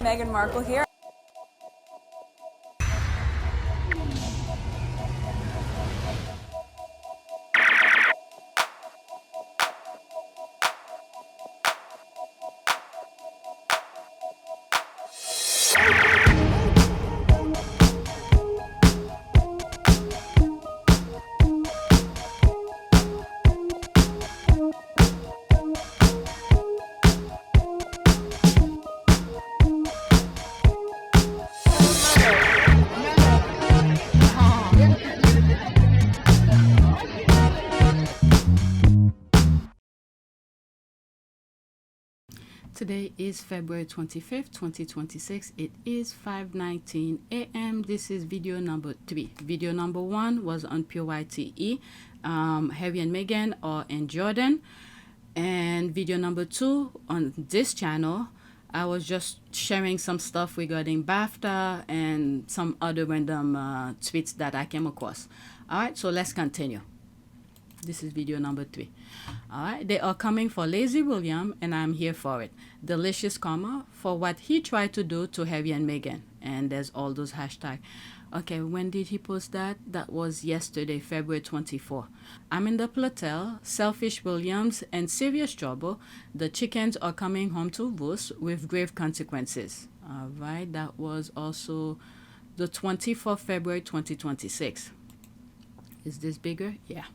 Meghan Markle here. Today is February 25th, 2026. It is 5:19 a.m. This is video number 3. Video number 1 was on PYTE, Harry and Meghan or in Jordan. And video number 2 on this channel, I was just sharing some stuff regarding BAFTA and some other random tweets that I came across. All right, so let's continue. This is video number 3. All right, they are coming for Lazy William, and I'm here for it. Delicious karma for what he tried to do to Harry and Meghan. And there's all those hashtags. Okay, when did he post that? That was yesterday, February 24. I'm in the Platel, Selfish Williams, and serious trouble. The chickens are coming home to roost with grave consequences. All right, that was also the 24th February 2026. Is this bigger? Yeah.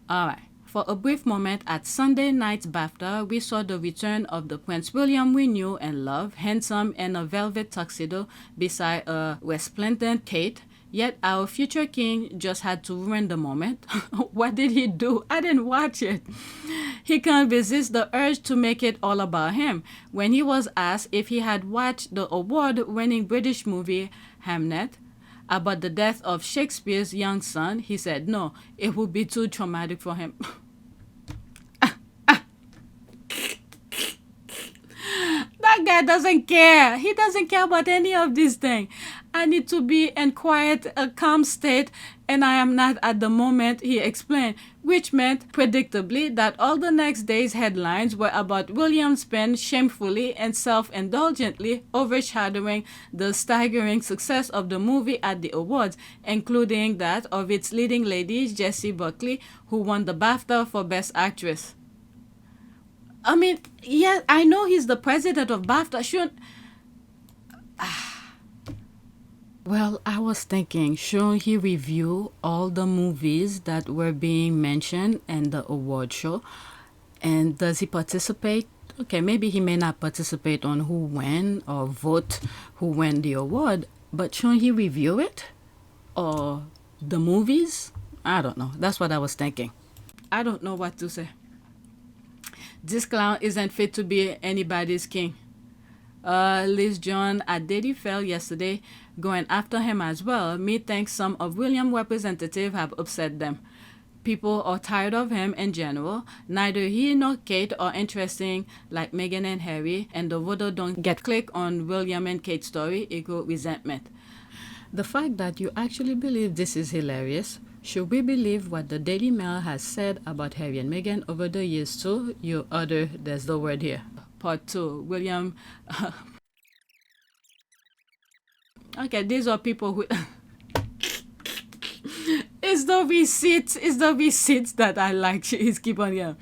All right. For a brief moment at Sunday night's BAFTA, we saw the return of the Prince William we knew and loved, handsome in a velvet tuxedo beside a resplendent Kate. Yet our future king just had to ruin the moment. What did he do? I didn't watch it. He can't resist the urge to make it all about him. When he was asked if he had watched the award-winning British movie Hamnet about the death of Shakespeare's young son, he said no, it would be too traumatic for him. That guy doesn't care. He doesn't care about any of these things. I need to be in quiet, a calm state, and I am not at the moment, he explained, which meant, predictably, that all the next day's headlines were about William's pen shamefully and self-indulgently overshadowing the staggering success of the movie at the awards, including that of its leading lady, Jessie Buckley, who won the BAFTA for Best Actress. I mean, yeah, I know he's the president of BAFTA. Shouldn't... Well, I was thinking, shouldn't he review all the movies that were being mentioned in the award show? And does he participate? Okay, maybe he may not participate on who won or vote who won the award, but shouldn't he review it? Or the movies? I don't know. That's what I was thinking. I don't know what to say. This clown isn't fit to be anybody's king. Liz John Adedi fell yesterday, going after him as well. Me thinks some of William's representatives have upset them. People are tired of him in general. Neither he nor Kate are interesting like Meghan and Harry, and the voter don't get click on William and Kate's story equal resentment. The fact that you actually believe this is hilarious. Should we believe what the Daily Mail has said about Harry and Meghan over the years too? There's the word here. Part 2, William. Okay, these are people who... It's the receipts that I like. She's keep on here.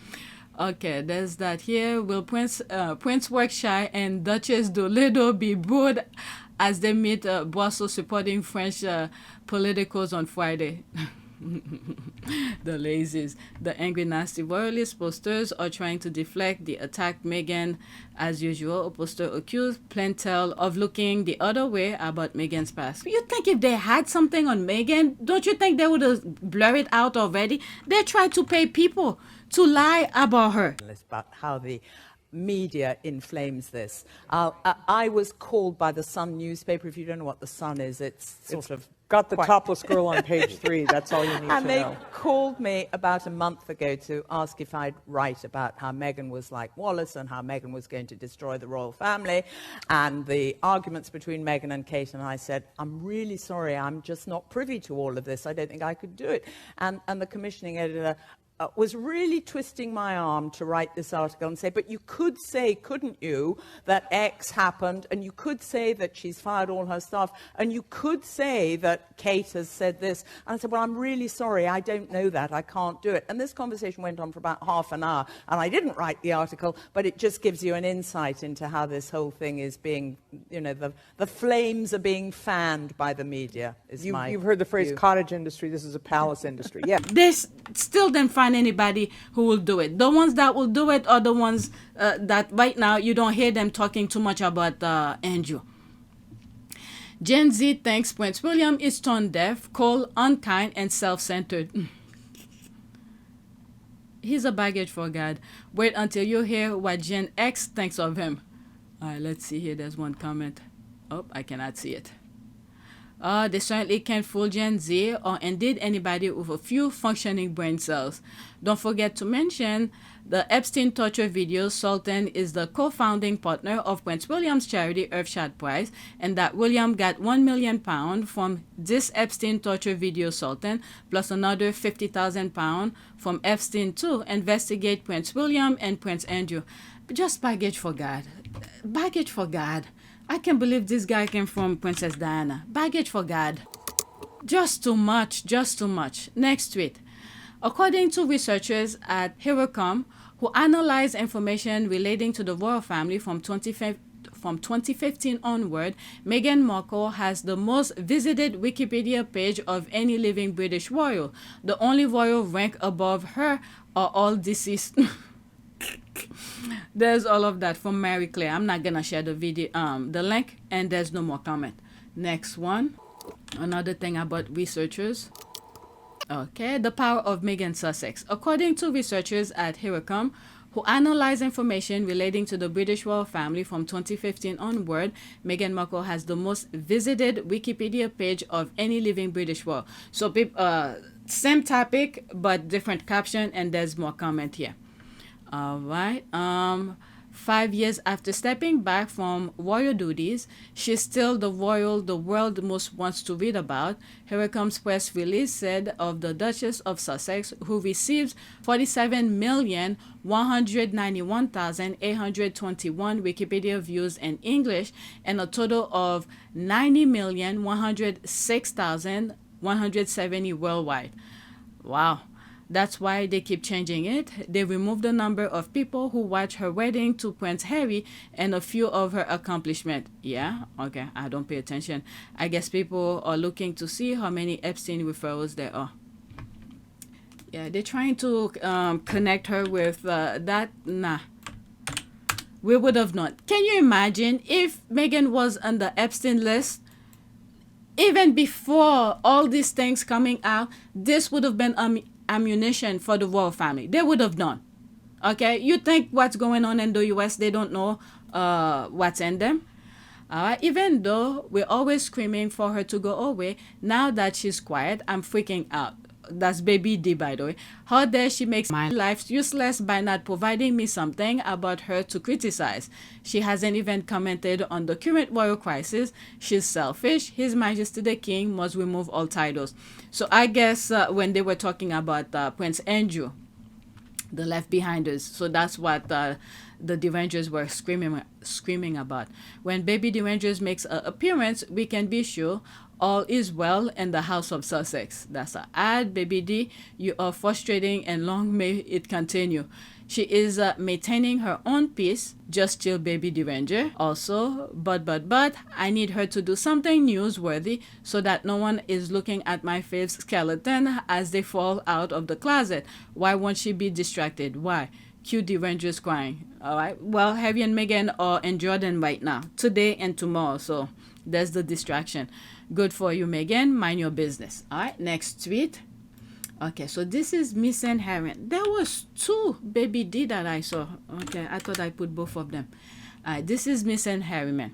Okay, there's that here. Will Prince work shy and Duchess do little be bored as they meet Brussels supporting French politicals on Friday? The lazies. The angry, nasty royalist posters are trying to deflect the attack Meghan. As usual, a poster accused Plantel of looking the other way about Meghan's past. You think if they had something on Meghan, don't you think they would have blurred it out already? They tried to pay people to lie about her. About how the media inflames this. I was called by the Sun newspaper. If you don't know what the Sun is, it's sort of got the topless girl on page 3. That's all you need to know. And they called me about a month ago to ask if I'd write about how Meghan was like Wallace and how Meghan was going to destroy the royal family and the arguments between Meghan and Kate. And I said, I'm really sorry, I'm just not privy to all of this. I don't think I could do it. And the commissioning editor was really twisting my arm to write this article and say, but you could say, couldn't you, that X happened, and you could say that she's fired all her staff, and you could say that Kate has said this. And I said, well, I'm really sorry, I don't know that, I can't do it. And this conversation went on for about half an hour, and I didn't write the article, but it just gives you an insight into how this whole thing is being, you know, the flames are being fanned by the media, You've heard the phrase view. cottage industry, this is a palace industry. Yeah. There's still didn't find anybody who will do it. The ones that will do it are the ones that right now you don't hear them talking too much about Andrew. GenZ thinks Prince William is tone deaf, cold, unkind, and self-centered. He's a baggage for God. Wait until you hear what Gen X thinks of him. All right, let's see here. There's one comment. Oh, I cannot see it. They certainly can't fool Gen Z or indeed anybody with a few functioning brain cells. Don't forget to mention the Epstein torture video. Sultan is the co-founding partner of Prince William's charity Earthshot Prize, and that William got £1 million from this Epstein torture video Sultan, plus another £50,000 from Epstein to investigate Prince William and Prince Andrew. Just baggage for God. Baggage for God. I can't believe this guy came from Princess Diana. Baggage for God. Just too much, just too much. Next tweet. According to researchers at Hirocom, who analyzed information relating to the royal family from 2015 onward, Meghan Markle has the most visited Wikipedia page of any living British royal. The only royal rank above her are all deceased. There's all of that from Mary Claire. I'm not gonna share the video, the link, and there's no more comment. Next one. Another thing about researchers. Okay, the power of Meghan Sussex. According to researchers at Hirocom, who analyzed information relating to the British royal family from 2015 onward, Meghan Markle has the most visited Wikipedia page of any living British royal. So, same topic but different caption, and there's more comment here. All right. 5 years after stepping back from royal duties, she's still the royal the world most wants to read about. Hirocom's press release said of the Duchess of Sussex, who received 47,191,821 Wikipedia views in English and a total of 90,106,170 worldwide. Wow. That's why they keep changing it. They removed the number of people who watched her wedding to Prince Harry and a few of her accomplishments. Yeah? Okay, I don't pay attention. I guess people are looking to see how many Epstein referrals there are. Yeah, they're trying to connect her with that. Nah. We would have known. Can you imagine if Meghan was on the Epstein list? Even before all these things coming out, this would have been ammunition for the royal family. They would have known. Okay, you think what's going on in the US, they don't know what's in them? Even though we're always screaming for her to go away, now that she's quiet, I'm freaking out. That's baby D, by the way. How dare she makes my life useless by not providing me something about her to criticize? She hasn't even commented on the current royal crisis. She's selfish. His Majesty the King must remove all titles. So I guess when they were talking about Prince Andrew, the left behinders, so that's what the Derangers were screaming about. When baby Derangers makes an appearance, we can be sure all is well in the House of Sussex. That's an ad, baby D. You are frustrating and long may it continue. She is maintaining her own peace. Just chill, baby Deranger. Also, but, I need her to do something newsworthy so that no one is looking at my fave's skeleton as they fall out of the closet. Why won't she be distracted? Why? Cue Derangers crying. All right. Well, Harry and Meghan are in Jordan right now, today and tomorrow. So there's the distraction. Good for you, Meghan. Mind your business. All right, next tweet. Okay, so this is Misan Harriman. There was two baby D that I saw. Okay, I thought I put both of them. All right, this is Misan Harriman.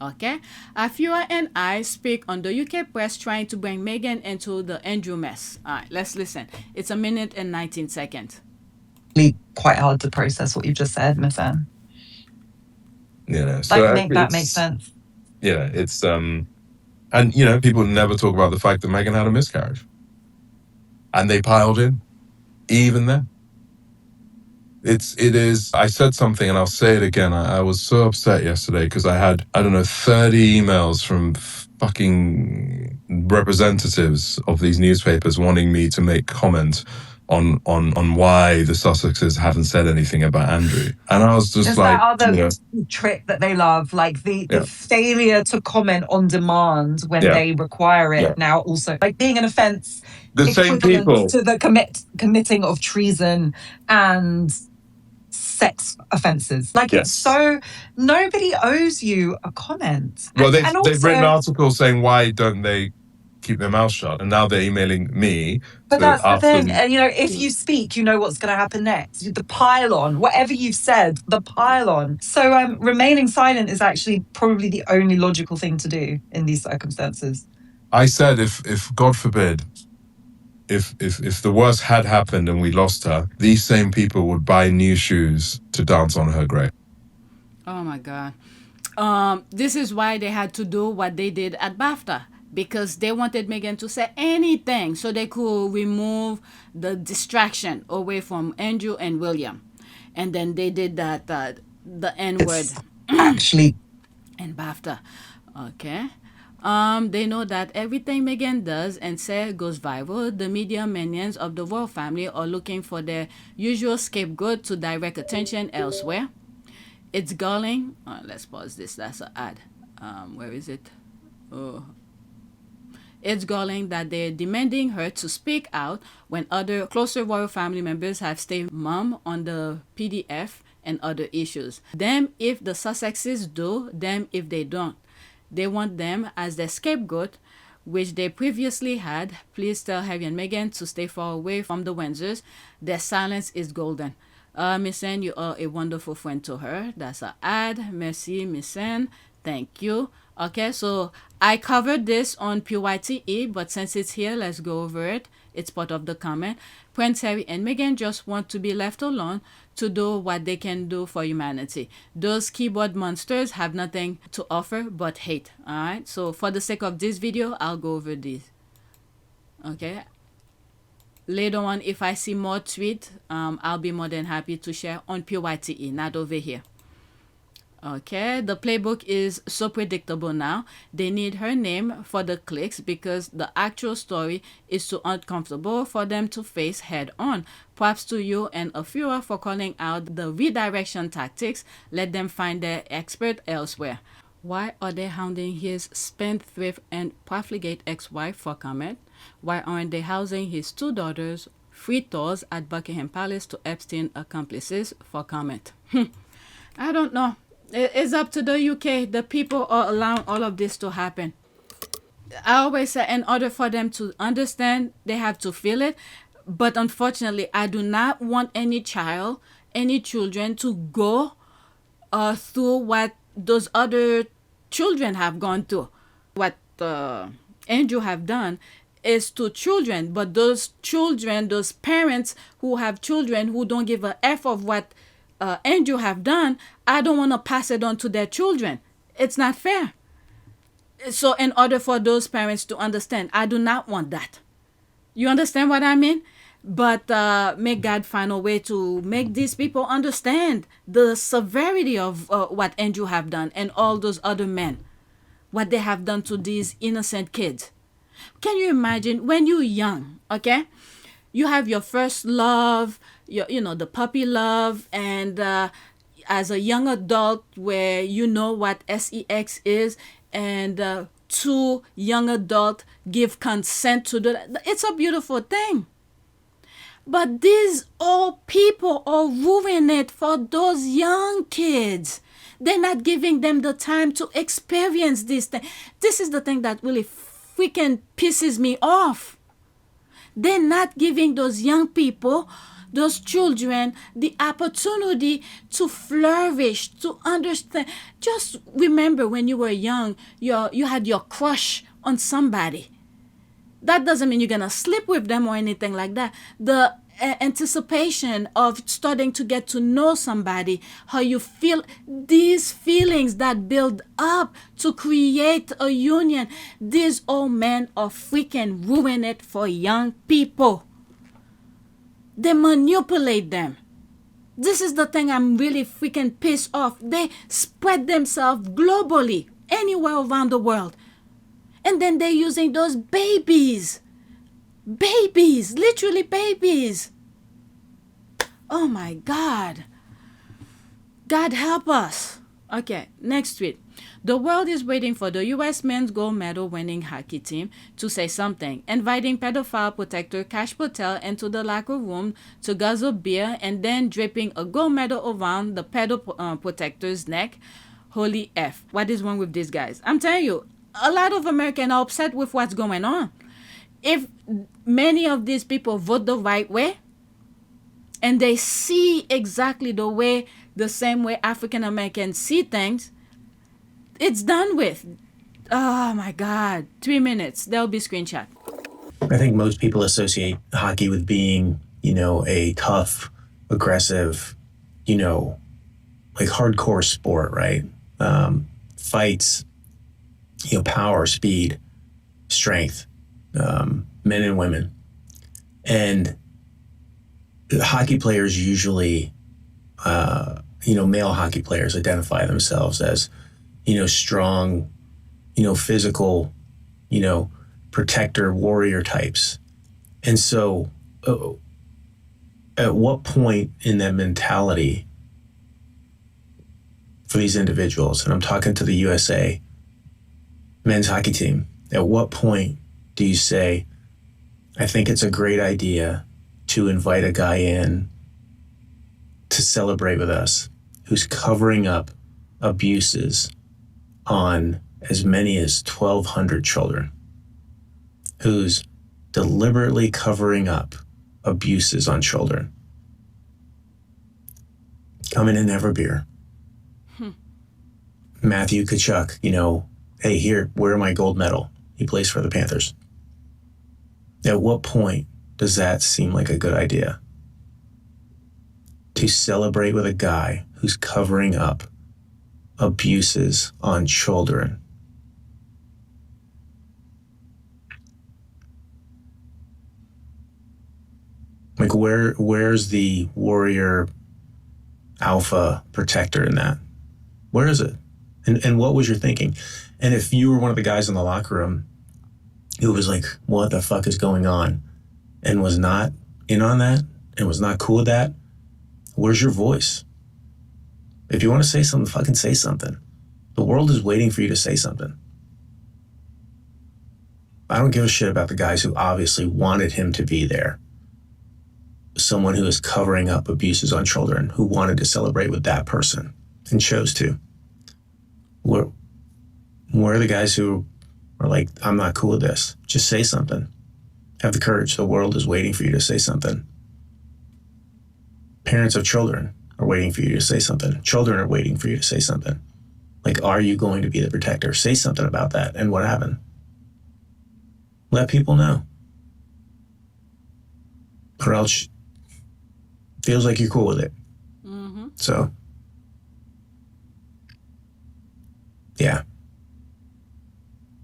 Okay, Afua and I speak on the UK press trying to bring Meghan into the Andrew mess. All right, let's listen. It's 1 minute and 19 seconds. Quite hard to process what you've just said, Misan. Yeah, so I think that makes sense. Yeah, it's and you know, people never talk about the fact that Meghan had a miscarriage, and they piled in. even then. It is. I said something and I'll say it again. I was so upset yesterday because I had, I don't know, 30 emails from fucking representatives of these newspapers wanting me to make comment on why the Sussexes haven't said anything about Andrew. And I was just There's like, that other you know, trick that they love, like the Yeah. failure to comment on demand when Yeah. they require it. Yeah. Now also like being an offence the same equivalent people. to the committing of treason and sex offences. Like Yes. it's so nobody owes you a comment. Well, And they've written also, articles saying why don't they keep their mouth shut, and now they're emailing me but to that's the ask thing. them. And you know, if you speak, you know what's going to happen next. The pile on, whatever you've said, the pile on. So remaining silent is actually probably the only logical thing to do in these circumstances. I said, if God forbid, if the worst had happened and we lost her, these same people would buy new shoes to dance on her grave. Oh my God. This is why they had to do what they did at BAFTA, because they wanted Meghan to say anything so they could remove the distraction away from Andrew and William. And then they did that, the N-word Actually, and BAFTA. Okay. They know that everything Meghan does and says goes viral. The media minions of the royal family are looking for their usual scapegoat to direct attention elsewhere. It's galling. Let's pause this. That's an ad. Where is it? Oh. It's galling that they're demanding her to speak out when other closer royal family members have stayed mum on the PDF and other issues. Them if the Sussexes do, them if they don't. They want them as their scapegoat, which they previously had. Please tell Harry and Meghan to stay far away from the Windsors. Their silence is golden. Misan, you are a wonderful friend to her. That's an ad. Merci, Misan. Thank you. Okay, so I covered this on PYTE, but since it's here, let's go over it. It's part of the comment. Prince Harry and Meghan just want to be left alone to do what they can do for humanity. Those keyboard monsters have nothing to offer but hate. All right, so for the sake of this video, I'll go over these. Okay. Later on, if I see more tweets, I'll be more than happy to share on PYTE, not over here. Okay, the playbook is so predictable now. They need her name for the clicks because the actual story is too uncomfortable for them to face head on. Props to you and Afua for calling out the redirection tactics. Let them find their expert elsewhere. Why are they hounding his spendthrift and profligate ex-wife for comment? Why aren't they housing his two daughters, free tours at Buckingham Palace to Epstein accomplices for comment? I don't know. It's up to the UK. The people are allowing all of this to happen. I always say in order for them to understand, they have to feel it. But unfortunately, I do not want any child, any children to go through what those other children have gone through. What Andrew have done is to children, but those children, those parents who have children who don't give a F of what Andrew have done, I don't want to pass it on to their children. It's not fair. So in order for those parents to understand, I do not want that. You understand what I mean? But may God find a way to make these people understand the severity of what Andrew have done and all those other men, what they have done to these innocent kids. Can you imagine when you're young, okay? You have your first love, you know, the puppy love, and as a young adult where you know what sex is, and two young adults give consent to do that, it's a beautiful thing. But these old people are ruining it for those young kids. They're not giving them the time to experience this thing. This is the thing that really freaking pisses me off. They're not giving those young people, those children, the opportunity to flourish, to understand. Just remember when you were young, you had your crush on somebody. That doesn't mean you're going to sleep with them or anything like that. The anticipation of starting to get to know somebody, how you feel, these feelings that build up to create a union, these old men are freaking ruining it for young people. They manipulate them. This is the thing I'm really freaking pissed off. They spread themselves globally, anywhere around the world. And then they're using those babies. Babies, literally babies. Oh my God. God help us. Okay, next tweet. The world is waiting for the U.S. men's gold medal winning hockey team to say something, inviting pedophile protector Kash Patel into the locker room to guzzle beer and then draping a gold medal around the pedo protector's neck. Holy F. What is wrong with these guys? I'm telling you, a lot of Americans are upset with what's going on. If many of these people vote the right way, and they see exactly the same way African Americans see things, it's done with. Oh my God. 3 minutes. There'll be screenshot. I think most people associate hockey with being, a tough, aggressive, like hardcore sport, right? Fights, power, speed, strength, men and women. And hockey players usually, male hockey players identify themselves as, strong, physical, protector, warrior types. And so at what point in that mentality for these individuals, and I'm talking to the USA men's hockey team, at what point do you say, I think it's a great idea to invite a guy in to celebrate with us who's covering up abuses on as many as 1,200 children, who's deliberately covering up abuses on children. Come in and have a beer. Matthew Tkachuk, hey, here, wear my gold medal. He plays for the Panthers. At what point does that seem like a good idea? To celebrate with a guy who's covering up abuses on children. Like where's the warrior alpha protector in that? Where is it? And what was your thinking? And if you were one of the guys in the locker room who was like, what the fuck is going on? And was not in on that and was not cool with that, where's your voice? If you want to say something, fucking say something. The world is waiting for you to say something. I don't give a shit about the guys who obviously wanted him to be there. Someone who is covering up abuses on children, who wanted to celebrate with that person and chose to. Where are the guys who are like, I'm not cool with this? Just say something. Have the courage. The world is waiting for you to say something. Parents of children are waiting for you to say something. Children are waiting for you to say something. Like, are you going to be the protector? Say something about that and what happened. Let people know. Or else feels like you're cool with it. Mm-hmm. So, yeah.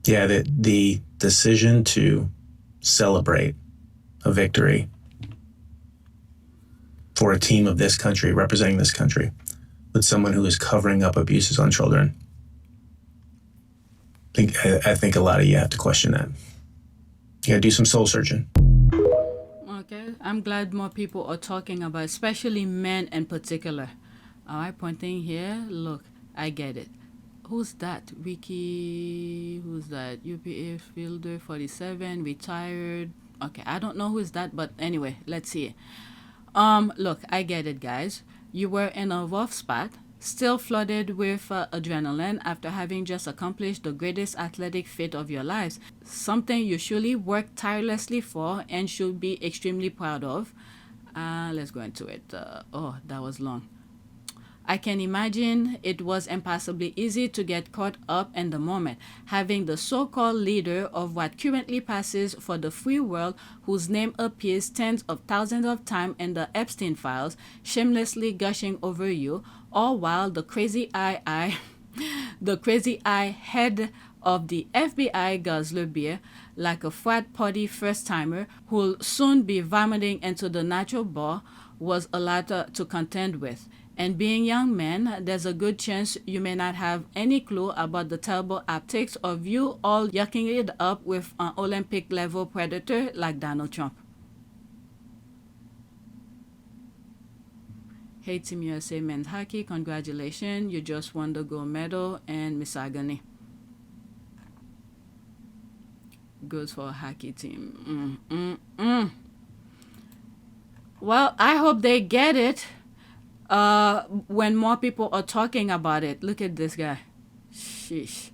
Yeah, the decision to celebrate a victory for a team of this country, representing this country, with someone who is covering up abuses on children. I think a lot of you have to question that. You gotta do some soul searching. Okay, I'm glad more people are talking about, especially men in particular. All right, pointing here. Look, I get it. Who's that? Ricky, who's that? UPA fielder, 47, retired. Okay, I don't know who's that, but anyway, let's see. Look, I get it, guys. You were in a rough spot, still flooded with adrenaline after having just accomplished the greatest athletic feat of your lives. Something you surely worked tirelessly for and should be extremely proud of. Let's go into it. Oh, that was long. I can imagine it was impossibly easy to get caught up in the moment, having the so-called leader of what currently passes for the free world, whose name appears tens of thousands of times in the Epstein files, shamelessly gushing over you, all while the crazy eye head of the FBI guzzler beer like a frat party first-timer who'll soon be vomiting into the natural bar, was a lot to contend with. And being young men, there's a good chance you may not have any clue about the terrible optics of you all yucking it up with an Olympic-level predator like Donald Trump. Hey Team USA Men's Hockey, congratulations, you just won the gold medal and misogyny. Goes for a hockey team. Well, I hope they get it when more people are talking about it. Look at this guy. Sheesh.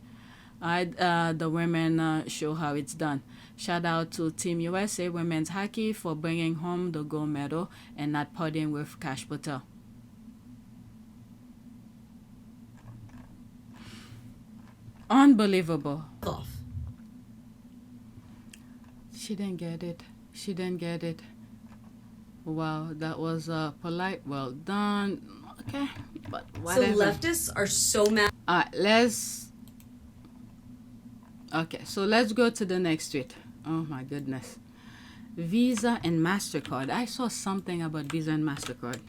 The women show how it's done. Shout out to Team USA Women's Hockey for bringing home the gold medal and not partying with Kash Patel. Unbelievable. She didn't get it. She didn't get it. Wow, that was polite. Well done. Okay, but whatever. So leftists are so mad. Let's go to the next tweet. Oh my goodness. Visa and Mastercard. I saw something about Visa and Mastercard.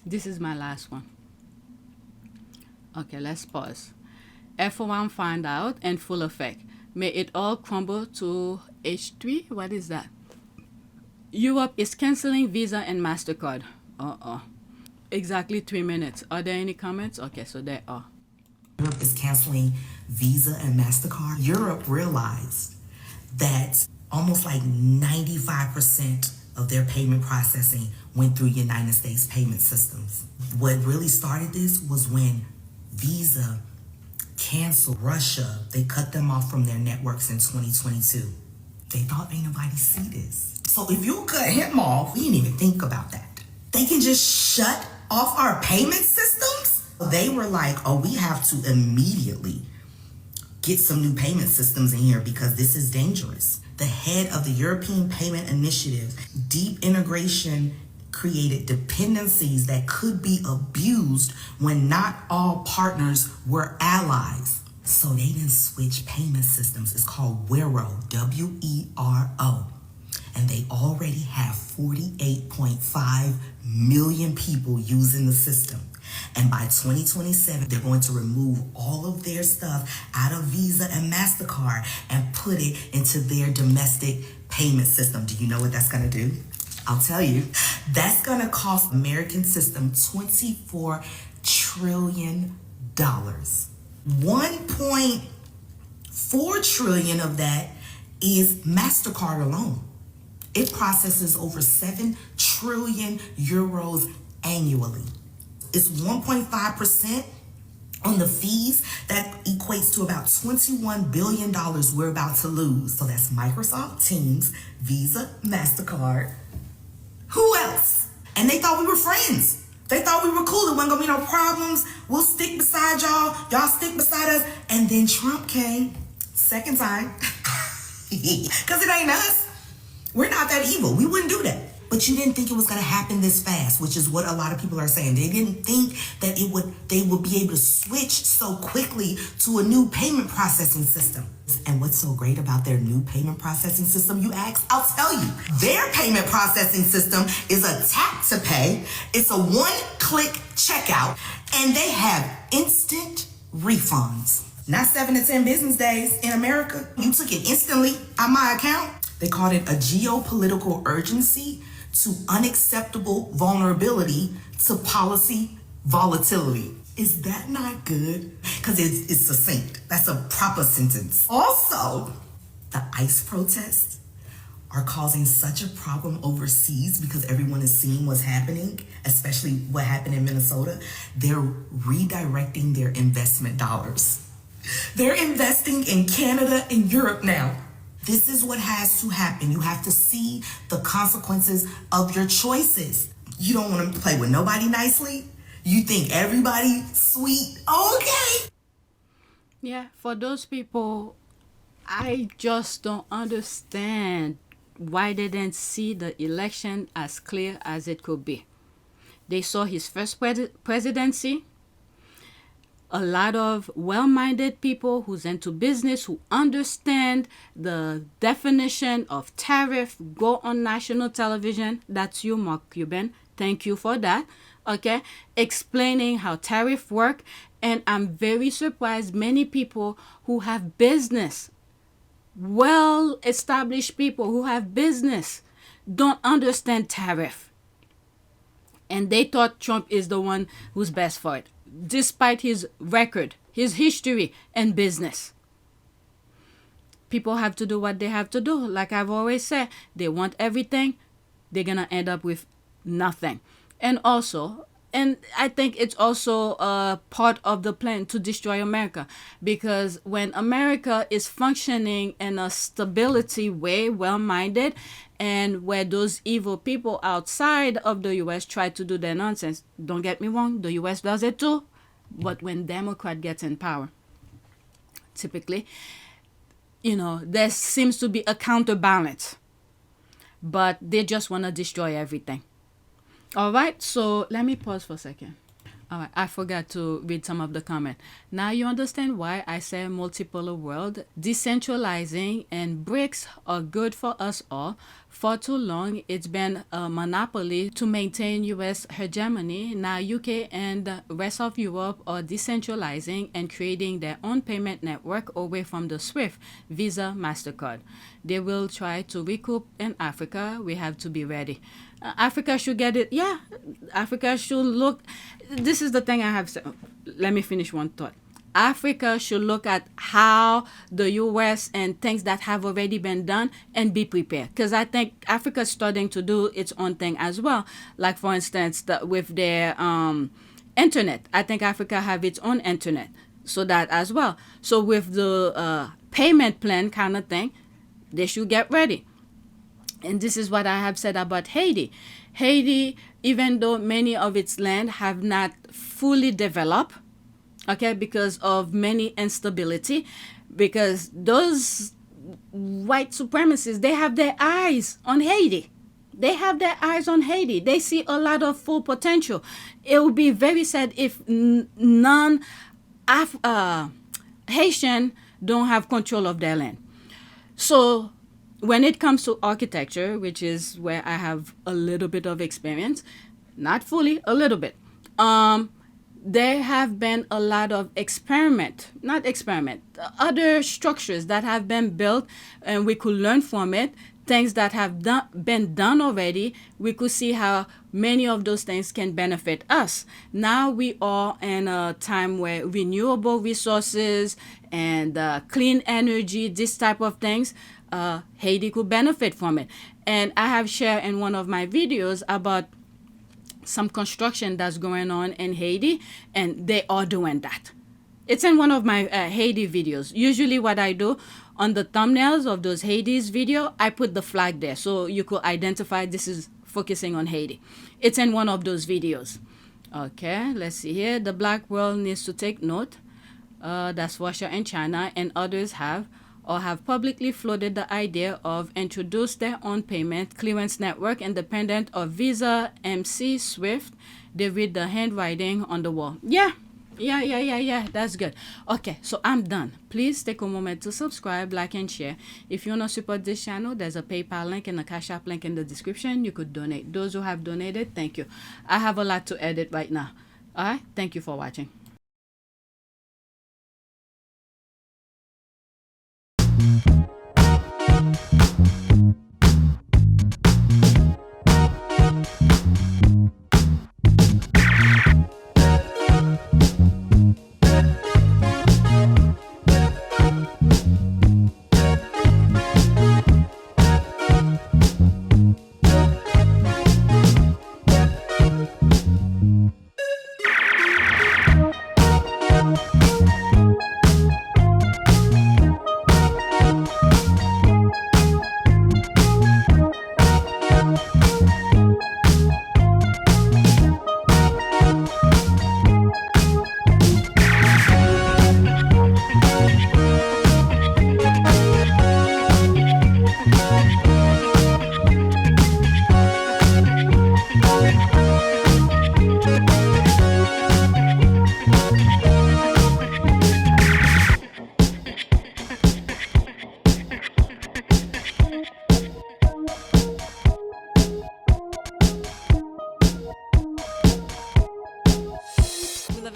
This is my last one. Okay, let's pause. FAFO find out in full effect. May it all crumble to H3. What is that? Europe is canceling Visa and Mastercard. Exactly 3 minutes. Are there any comments? Okay, so there are. Europe is canceling Visa and Mastercard. Europe realized that almost like 95% of their payment processing went through United States payment systems. What really started this was when Visa canceled Russia. They cut them off from their networks in 2022. They thought ain't nobody see this. So if you cut him off, we didn't even think about that. They can just shut off our payment systems? They were like, oh, we have to immediately get some new payment systems in here because this is dangerous. The head of the European Payment Initiative, deep integration created dependencies that could be abused when not all partners were allies. So they didn't switch payment systems. It's called WERO, W-E-R-O. And they already have 48.5 million people using the system. And by 2027, they're going to remove all of their stuff out of Visa and MasterCard and put it into their domestic payment system. Do you know what that's going to do? I'll tell you. That's going to cost American system $24 trillion. 1.4 trillion of that is MasterCard alone. It processes over 7 trillion euros annually. It's 1.5% on the fees. That equates to about $21 billion we're about to lose. So that's Microsoft, Teams, Visa, MasterCard. Who else? And they thought we were friends. They thought we were cool. There wasn't gonna be no problems. We'll stick beside y'all. Y'all stick beside us. And then Trump came, second time. Because it ain't us. We're not that evil. We wouldn't do that. But you didn't think it was going to happen this fast, which is what a lot of people are saying. They didn't think that they would be able to switch so quickly to a new payment processing system. And what's so great about their new payment processing system, you ask? I'll tell you. Their payment processing system is a tap to pay. It's a one-click checkout, and they have instant refunds. Not 7 to 10 business days in America. You took it instantly out my account. They called it a geopolitical urgency to unacceptable vulnerability to policy volatility. Is that not good? Because it's succinct. That's a proper sentence. Also, the ICE protests are causing such a problem overseas because everyone is seeing what's happening, especially what happened in Minnesota. They're redirecting their investment dollars. They're investing in Canada and Europe now. This is what has to happen. You have to see the consequences of your choices. You don't want to play with nobody nicely. You think everybody sweet. Okay. Yeah, for those people, I just don't understand why they didn't see the election as clear as it could be. They saw his first presidency. a lot of well-minded people who's into business, who understand the definition of tariff, go on national television. That's you, Mark Cuban. Thank you for that. Okay, explaining how tariff work. And I'm very surprised many people who have business, well-established people who have business, don't understand tariff. And they thought Trump is the one who's best for it, despite his record, his history, and business. People have to do what they have to do. Like I've always said, they want everything, they're going to end up with nothing. And I think it's also a part of the plan to destroy America, because when America is functioning in a stability way, well-minded, and where those evil people outside of the U.S. try to do their nonsense, don't get me wrong, the U.S. does it too, but when Democrat gets in power, typically, there seems to be a counterbalance, but they just want to destroy everything. All right, so let me pause for a second. All right, I forgot to read some of the comment. Now you understand why I say multipolar world. Decentralizing and BRICS are good for us all. For too long, it's been a monopoly to maintain U.S. hegemony. Now UK and the rest of Europe are decentralizing and creating their own payment network away from the SWIFT, Visa, Mastercard. They will try to recoup in Africa. We have to be ready. Africa should get it. Yeah, Africa should look. This is the thing I have said. Let me finish one thought. Africa should look at how the U.S. and things that have already been done and be prepared. Because I think Africa is starting to do its own thing as well. Like, for instance, with their internet. I think Africa have its own internet. So that as well. So with the payment plan kind of thing, they should get ready. And this is what I have said about Haiti. Haiti, even though many of its land have not fully developed, okay, because of many instability, because those white supremacists, they have their eyes on Haiti. They have their eyes on Haiti. They see a lot of full potential. It would be very sad if Haitian don't have control of their land. So when it comes to architecture, which is where I have a little bit of experience, not fully, a little bit, there have been a lot of other structures that have been built, and we could learn from it, things that have been done already. We could see how many of those things can benefit us. Now we are in a time where renewable resources and clean energy, this type of things, Haiti could benefit from it. And I have shared in one of my videos about some construction that's going on in Haiti, and they are doing that. It's in one of my Haiti videos. Usually what I do on the thumbnails of those Haiti's video, I put the flag there so you could identify this is focusing on Haiti. It's in one of those videos. Okay, let's see here. The black world needs to take note. That's Russia and China, and others have publicly floated the idea of introduce their own payment clearance network independent of Visa, MC, SWIFT. They read the handwriting on the wall. Yeah, that's good. Okay, so I'm done. Please take a moment to subscribe, like, and share. If you want to support this channel, there's a PayPal link and a Cash App link in the description. You could donate. Those who have donated, thank you. I have a lot to edit right now. All right, thank you for watching.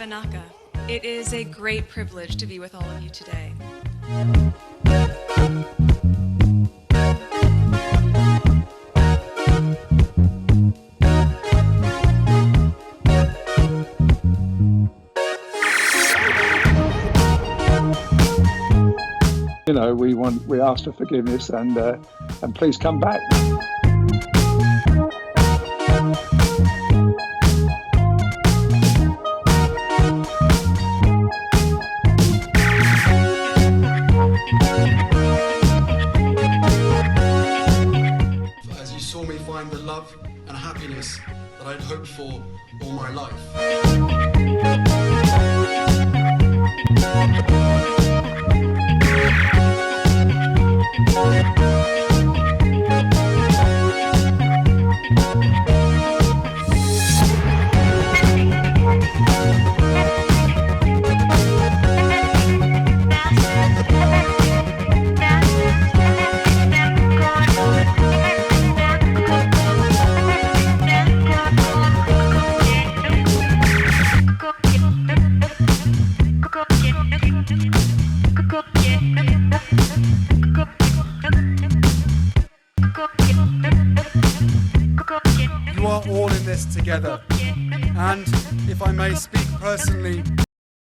Savanaka. It is a great privilege to be with all of you today. You know, we ask for forgiveness and please come back. As you saw me find the love and happiness that I'd hoped for all my life. You are all in this together, and if I may speak personally,